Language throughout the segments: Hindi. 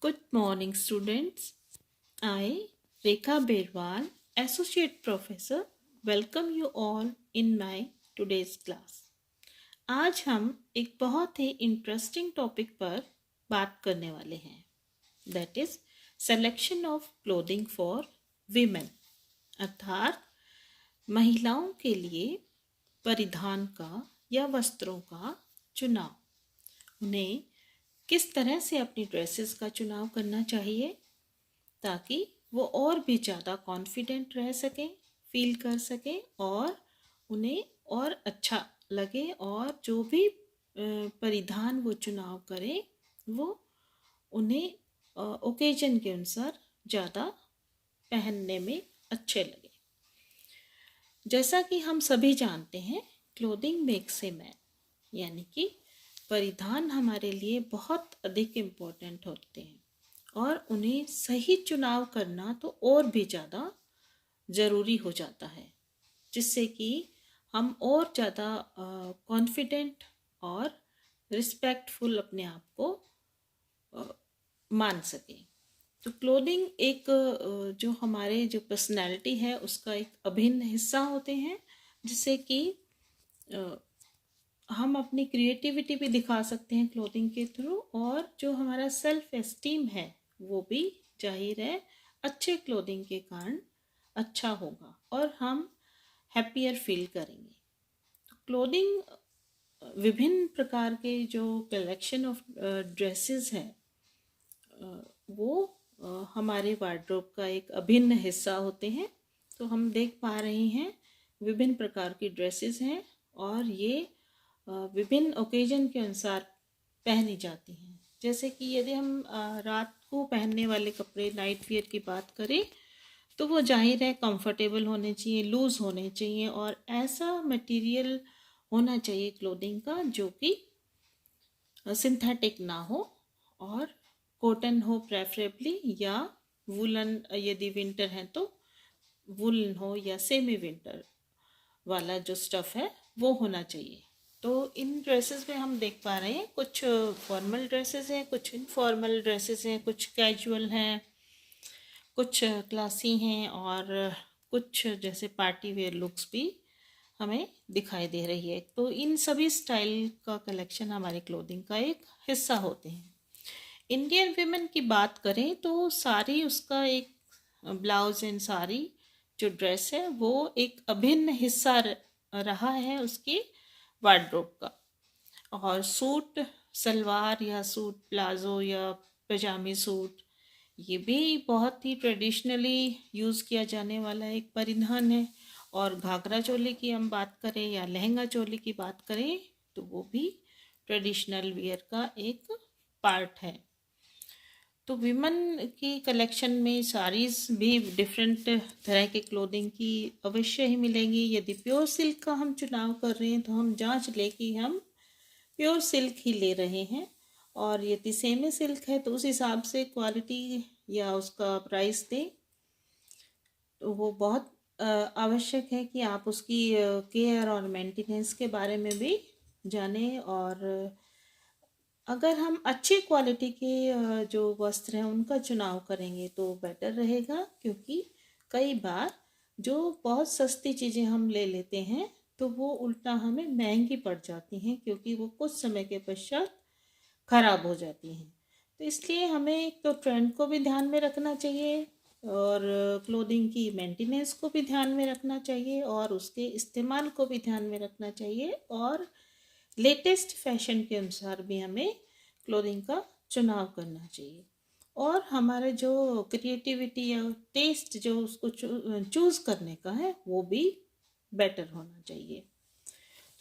Good morning, students. I, Rekha Berwal, Associate Professor, welcome you all in my today's class. आज हम एक बहुत ही इंटरेस्टिंग टॉपिक पर बात करने वाले हैं, that is selection of clothing for women, अर्थात महिलाओं के लिए परिधान का या वस्त्रों का चुनाव। उन्हें किस तरह से अपनी ड्रेसेस का चुनाव करना चाहिए ताकि वो और भी ज़्यादा कॉन्फिडेंट रह सकें, फील कर सकें और उन्हें और अच्छा लगे, और जो भी परिधान वो चुनाव करें वो उन्हें ओकेजन के अनुसार ज़्यादा पहनने में अच्छे लगे। जैसा कि हम सभी जानते हैं, क्लोथिंग मेक्स ए मैन, यानी कि परिधान हमारे लिए बहुत अधिक इम्पोर्टेंट होते हैं और उन्हें सही चुनाव करना तो और भी ज़्यादा ज़रूरी हो जाता है, जिससे कि हम और ज़्यादा कॉन्फिडेंट और रिस्पेक्टफुल अपने आप को मान सकें। तो क्लोथिंग एक जो हमारे जो पर्सनैलिटी है उसका एक अभिन्न हिस्सा होते हैं, जिससे कि हम अपनी क्रिएटिविटी भी दिखा सकते हैं क्लोथिंग के थ्रू, और जो हमारा सेल्फ एस्टीम है वो भी जाहिर है अच्छे क्लोथिंग के कारण अच्छा होगा और हम हैप्पियर फील करेंगे। तो क्लोथिंग विभिन्न प्रकार के जो कलेक्शन ऑफ ड्रेसेस हैं वो हमारे वार्डरोब का एक अभिन्न हिस्सा होते हैं। तो हम देख पा रहे हैं विभिन्न प्रकार की ड्रेसेस हैं और ये विभिन्न ओकेजन के अनुसार पहनी जाती हैं। जैसे कि यदि हम रात को पहनने वाले कपड़े, नाइट वियर की बात करें, तो वो जाहिर है कंफर्टेबल होने चाहिए, लूज़ होने चाहिए और ऐसा मटेरियल होना चाहिए क्लोथिंग का जो कि सिंथेटिक ना हो और कॉटन हो प्रेफरेबली, या वुलन, यदि विंटर है तो वुलन हो, या सेमी विंटर वाला जो स्टफ़ है वो होना चाहिए। तो इन ड्रेसेस में हम देख पा रहे हैं कुछ फॉर्मल ड्रेसेस हैं, कुछ इनफॉर्मल ड्रेसेस हैं, कुछ कैजुअल हैं, कुछ क्लासी हैं और कुछ जैसे पार्टी वेयर लुक्स भी हमें दिखाई दे रही है। तो इन सभी स्टाइल का कलेक्शन हमारे क्लोथिंग का एक हिस्सा होते हैं। इंडियन विमेन की बात करें तो साड़ी, उसका एक ब्लाउज एंड साड़ी जो ड्रेस है वो एक अभिन्न हिस्सा रहा है उसकी वार्डरोब का। और सूट सलवार या सूट प्लाजो या पजामी सूट, ये भी बहुत ही ट्रेडिशनली यूज़ किया जाने वाला एक परिधान है। और घाघरा चोली की हम बात करें या लहंगा चोली की बात करें तो वो भी ट्रेडिशनल वियर का एक पार्ट है। तो विमेन की कलेक्शन में साड़ीज़ भी डिफरेंट तरह के क्लोथिंग की अवश्य ही मिलेंगी। यदि प्योर सिल्क का हम चुनाव कर रहे हैं तो हम जांच लें कि हम प्योर सिल्क ही ले रहे हैं, और यदि सेमी सिल्क है तो उस हिसाब से क्वालिटी या उसका प्राइस दें। तो वो बहुत आवश्यक है कि आप उसकी केयर और मेंटेनेंस के बारे में भी जानें। और अगर हम अच्छी क्वालिटी के जो वस्त्र हैं उनका चुनाव करेंगे तो बेटर रहेगा, क्योंकि कई बार जो बहुत सस्ती चीज़ें हम ले लेते हैं तो वो उल्टा हमें महंगी पड़ जाती हैं, क्योंकि वो कुछ समय के पश्चात ख़राब हो जाती हैं। तो इसलिए हमें एक तो ट्रेंड को भी ध्यान में रखना चाहिए और क्लोथिंग की मेंटेनेंस को भी ध्यान में रखना चाहिए और उसके इस्तेमाल को भी ध्यान में रखना चाहिए, और लेटेस्ट फैशन के अनुसार भी हमें क्लोथिंग का चुनाव करना चाहिए। और हमारा जो क्रिएटिविटी या टेस्ट जो उसको चूज़ करने का है वो भी बेटर होना चाहिए।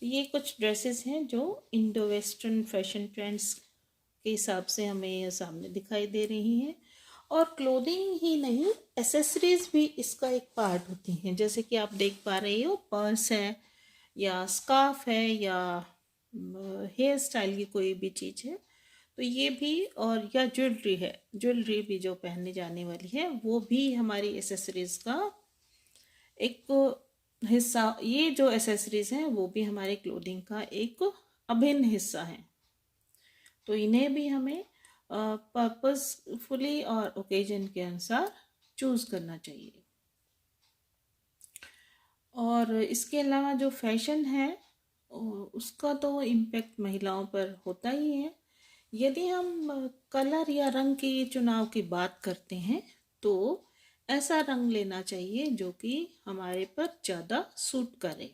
तो ये कुछ ड्रेसेस हैं जो इंडो वेस्टर्न फैशन ट्रेंड्स के हिसाब से हमें सामने दिखाई दे रही हैं। और क्लोथिंग ही नहीं, एसेसरीज भी इसका एक पार्ट होती हैं। जैसे कि आप देख पा रहे हो, पर्स है या स्कार्फ है या हेयर स्टाइल की कोई भी चीज़ है, तो ये भी, और या ज्वेलरी है, ज्वेलरी भी जो पहनने जाने वाली है वो भी हमारी एसेसरीज का एक हिस्सा। ये जो एसेसरीज हैं वो भी हमारे क्लोथिंग का एक अभिन्न हिस्सा है। तो इन्हें भी हमें पर्पसफुली और ओकेजन के अनुसार चूज़ करना चाहिए। और इसके अलावा जो फैशन है उसका तो इम्पेक्ट महिलाओं पर होता ही है। यदि हम कलर या रंग के चुनाव की बात करते हैं तो ऐसा रंग लेना चाहिए जो कि हमारे पर ज़्यादा सूट करे,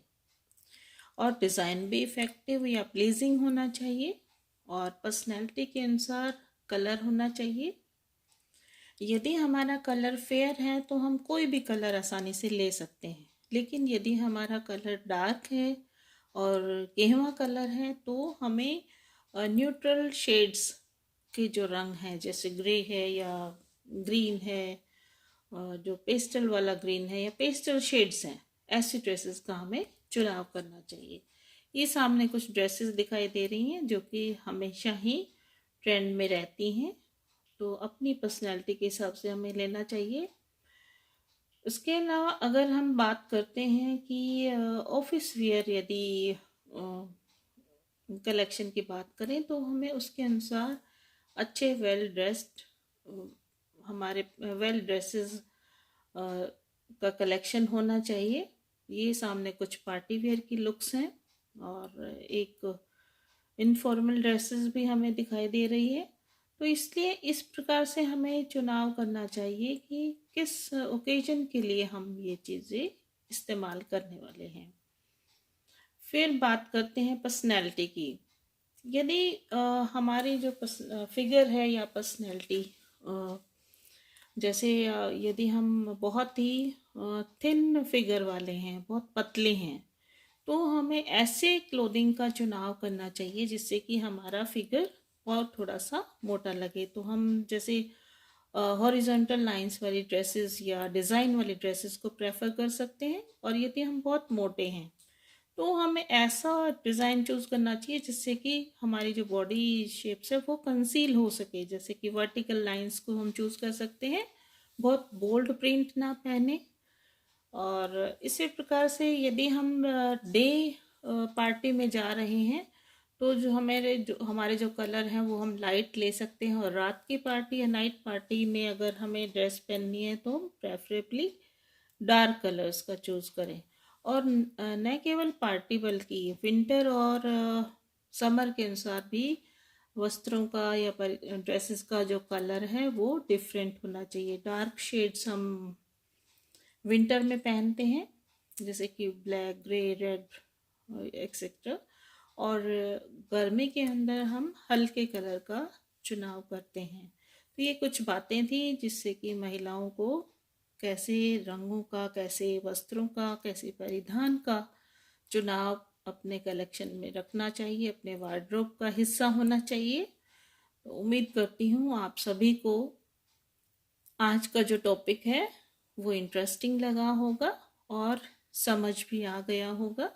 और डिज़ाइन भी इफ़ेक्टिव या प्लीजिंग होना चाहिए, और पर्सनैलिटी के अनुसार कलर होना चाहिए। यदि हमारा कलर फेयर है तो हम कोई भी कलर आसानी से ले सकते हैं, लेकिन यदि हमारा कलर डार्क है और गेहुआ कलर है तो हमें न्यूट्रल शेड्स के जो रंग हैं, जैसे ग्रे है या ग्रीन है, जो पेस्टल वाला ग्रीन है या पेस्टल शेड्स हैं, ऐसी ड्रेसेस का हमें चुनाव करना चाहिए। ये सामने कुछ ड्रेसेस दिखाई दे रही हैं जो कि हमेशा ही ट्रेंड में रहती हैं, तो अपनी पर्सनैलिटी के हिसाब से हमें लेना चाहिए। उसके अलावा अगर हम बात करते हैं कि ऑफिस वेयर यदि कलेक्शन की बात करें तो हमें उसके अनुसार अच्छे वेल ड्रेस्ड हमारे वेल ड्रेसेस का कलेक्शन होना चाहिए। ये सामने कुछ पार्टी वेयर की लुक्स हैं और एक इनफॉर्मल ड्रेसेस भी हमें दिखाई दे रही है। तो इसलिए इस प्रकार से हमें चुनाव करना चाहिए कि किस ओकेजन के लिए हम ये चीज़ें इस्तेमाल करने वाले हैं। फिर बात करते हैं पर्सनैलिटी की। यदि हमारी जो फिगर है या पर्सनैलिटी, जैसे यदि हम बहुत ही थिन फिगर वाले हैं, बहुत पतले हैं, तो हमें ऐसे क्लोथिंग का चुनाव करना चाहिए जिससे कि हमारा फिगर और थोड़ा सा मोटा लगे। तो हम जैसे हॉरिजॉन्टल लाइंस वाली ड्रेसेस या डिज़ाइन वाली ड्रेसेस को प्रेफर कर सकते हैं। और यदि हम बहुत मोटे हैं तो हमें ऐसा डिज़ाइन चूज़ करना चाहिए जिससे कि हमारी जो बॉडी शेप्स है वो कंसील हो सके, जैसे कि वर्टिकल लाइंस को हम चूज़ कर सकते हैं, बहुत बोल्ड प्रिंट ना पहने। और इसी प्रकार से यदि हम डे पार्टी में जा रहे हैं तो जो हमारे जो कलर हैं वो हम लाइट ले सकते हैं, और रात की पार्टी या नाइट पार्टी में अगर हमें ड्रेस पहननी है तो प्रेफरेबली डार्क कलर्स का चूज़ करें। और न केवल पार्टी बल्कि विंटर और समर के अनुसार भी वस्त्रों का या ड्रेसेस का जो कलर है वो डिफरेंट होना चाहिए। डार्क शेड्स हम विंटर में पहनते हैं जैसे कि ब्लैक, ग्रे, रेड एक्सेट्रा, और गर्मी के अंदर हम हल्के कलर का चुनाव करते हैं। तो ये कुछ बातें थी जिससे कि महिलाओं को कैसे रंगों का, कैसे वस्त्रों का, कैसे परिधान का चुनाव अपने कलेक्शन में रखना चाहिए, अपने वार्डरोब का हिस्सा होना चाहिए। तो उम्मीद करती हूँ आप सभी को आज का जो टॉपिक है वो इंटरेस्टिंग लगा होगा और समझ भी आ गया होगा।